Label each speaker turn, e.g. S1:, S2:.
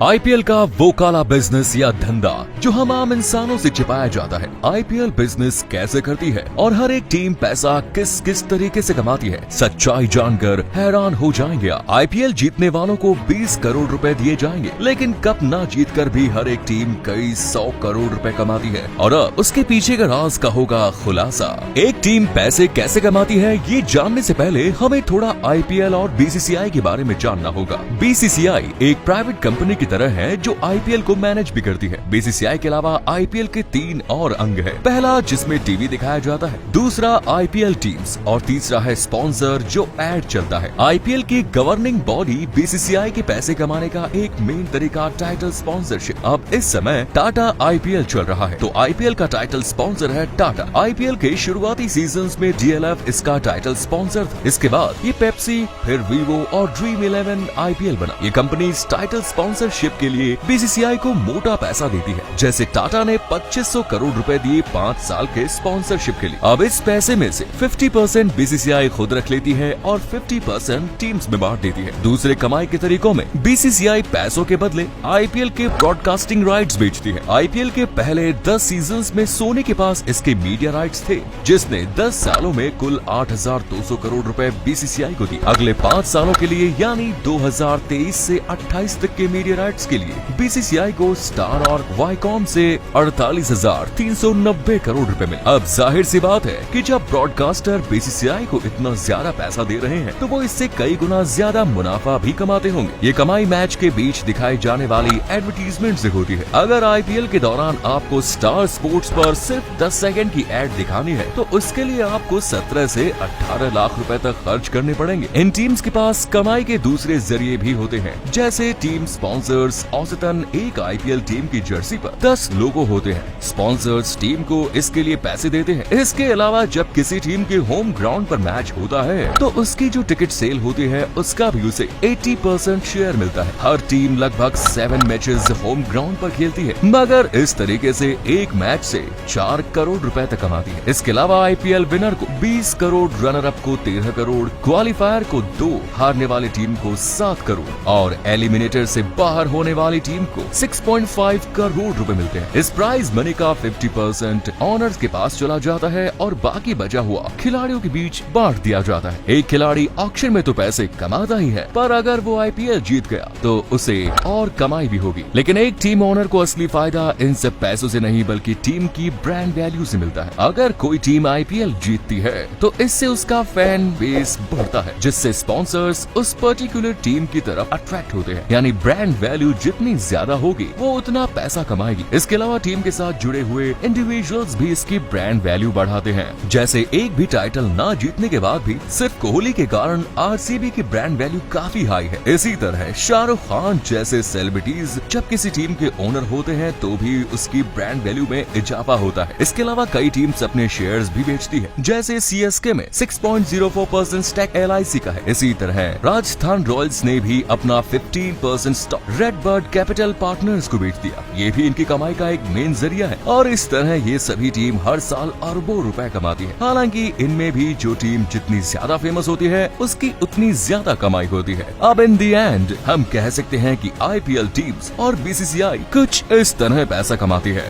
S1: IPL का वो काला बिजनेस या धंधा जो हम आम इंसानों से छिपाया जाता है। आईपीएल बिजनेस कैसे करती है और हर एक टीम पैसा किस किस तरीके से कमाती है, सच्चाई जानकर हैरान हो जाएंगे। आईपीएल जीतने वालों को 20 करोड़ रुपए दिए जाएंगे, लेकिन कप ना जीतकर भी हर एक टीम कई 100 करोड़ रुपए कमाती है। और अब उसके पीछे का राज का होगा खुलासा। एक टीम पैसे कैसे कमाती है, ये जानने से पहले हमें थोड़ा आईपीएल और बीसीसीआई के बारे में जानना होगा। बीसीसीआई एक प्राइवेट कंपनी की तरह है जो आईपीएल को मैनेज भी करती है। बीसीसीआई के अलावा आईपीएल के 3 और अंग है। पहला जिसमें टीवी दिखाया जाता है, दूसरा आईपीएल टीम्स और तीसरा है स्पॉन्सर जो एड चलता है। आईपीएल की गवर्निंग बॉडी बीसीसीआई के पैसे कमाने का एक मेन तरीका टाइटल स्पॉन्सरशिप। अब इस समय टाटा आईपीएल चल रहा है, तो आईपीएल का टाइटल स्पॉन्सर है टाटा। आईपीएल के शुरुआती सीजन्स में डीएलएफ इसका टाइटल स्पॉन्सर था। इसके बाद ये पेप्सी, फिर वीवो और ड्रीम 11 आईपीएल बना। ये कंपनी टाइटल स्पॉन्सरशिप के लिए बीसीसीआई को मोटा पैसा देती है। जैसे टाटा ने 2500 करोड़ रुपए दिए 5 साल के स्पॉन्सरशिप के लिए। अब इस पैसे में से 50% बीसीसीआई खुद रख लेती है और 50% टीम्स में बांट देती है। दूसरे कमाई के तरीकों में बीसीसीआई पैसों के बदले आईपीएल के ब्रॉडकास्टिंग राइट्स बेचती है। आईपीएल के पहले 10 सीजन्स में सोनी के पास इसके मीडिया राइट्स थे, जिसने 10 सालों में कुल 8200 करोड़ रुपए बीसीसीआई को दिए। अगले 5 सालों के लिए यानी 2023 से 28 तक के मीडिया राइट्स के लिए बीसीसीआई को स्टार और वाईकॉम से 48,390 करोड़ रुपए मिले। अब जाहिर सी बात है कि जब ब्रॉडकास्टर बीसीसीआई को इतना ज्यादा पैसा दे रहे हैं, तो वो इससे कई गुना ज्यादा मुनाफा भी कमाते होंगे। ये कमाई मैच के बीच दिखाई जाने वाली एडवर्टीजमेंट से होती है। अगर आईपीएल के दौरान आपको स्टार स्पोर्ट्स पर सिर्फ 10 सेकंड की एड दिखानी है, तो उसके लिए आपको 17 से 18 लाख रुपए तक खर्च करने पड़ेंगे। इन टीम्स के पास कमाई के दूसरे जरिए भी होते हैं, जैसे टीम स्पॉन्सर्स। औसतन एक आईपीएल टीम की जर्सी पर 10 लोगो होते हैं। स्पॉन्सर्स टीम को इसके लिए पैसे देते हैं। इसके अलावा जब किसी टीम के होम ग्राउंड पर मैच होता है, तो उसकी जो टिकट सेल होती है, उसका भी उसे 80% शेयर मिलता है। हर टीम लगभग 7 मैचेस होम ग्राउंड पर खेलती है, मगर इस तरीके से एक मैच से 4 करोड़ रुपए तक कमाती है। इसके अलावा आईपीएल विनर को 20 करोड़, रनर अप को 13 करोड़, क्वालिफायर को 2, हारने वाली टीम को 7 करोड़ और एलिमिनेटर से बाहर होने वाली टीम को 6.5 करोड़ रुपए मिलते हैं। इस प्राइज मनी का 50% ऑनर्स के पास चला जाता है और बाकी बचा हुआ खिलाड़ियों के बीच बांट दिया जाता है। एक खिलाड़ी ऑक्शन में तो पैसे कमाता ही है, पर अगर वो आईपीएल जीत गया तो उसे और कमाई भी होगी। लेकिन एक टीम ओनर को असली फायदा इन सब पैसों से नहीं, बल्कि टीम की ब्रांड वैल्यू से मिलता है। अगर कोई टीम आईपीएल जीतती है, तो इससे उसका फैन बेस बढ़ता है, जिससे स्पॉन्सर्स उस पर्टिकुलर टीम की तरफ अट्रैक्ट होते हैं। यानी ब्रांड वैल्यू जितनी ज्यादा होगी, वो उतना पैसा कमाएगी। इसके अलावा टीम के साथ जुड़े हुए इंडिविजुअल्स भी इसकी ब्रांड वैल्यू बढ़ाते हैं। जैसे एक भी टाइटल ना जीतने के बाद भी सिर्फ कोहली के कारण आरसीबी की ब्रांड वैल्यू काफी हाई है। इसी तरह शाहरुख खान जैसे सेलिब्रिटीज जब किसी टीम के ओनर होते हैं, तो भी उसकी ब्रांड वैल्यू में इजाफा होता है। इसके अलावा कई टीम्स अपने शेयर्स भी बेचती है, जैसे सीएसके में 6.04% स्टैक एलआईसी का है। इसी तरह राजस्थान रॉयल्स ने भी अपना 15% स्टॉक रेडबर्ड कैपिटल पार्टनर्स को बेच दिया। ये भी इनकी कमाई का एक मेन जरिया है। और इस तरह ये सभी टीम हर साल अरबों रुपए कमाती है। हालांकि इनमें भी जो टीम जितनी ज्यादा फेमस होती है, उसकी उतनी ज्यादा कमाई होती है। अब इन दी एंड हम कह सकते हैं कि आईपीएल टीम्स और बीसीसीआई कुछ इस तरह पैसा कमाती है।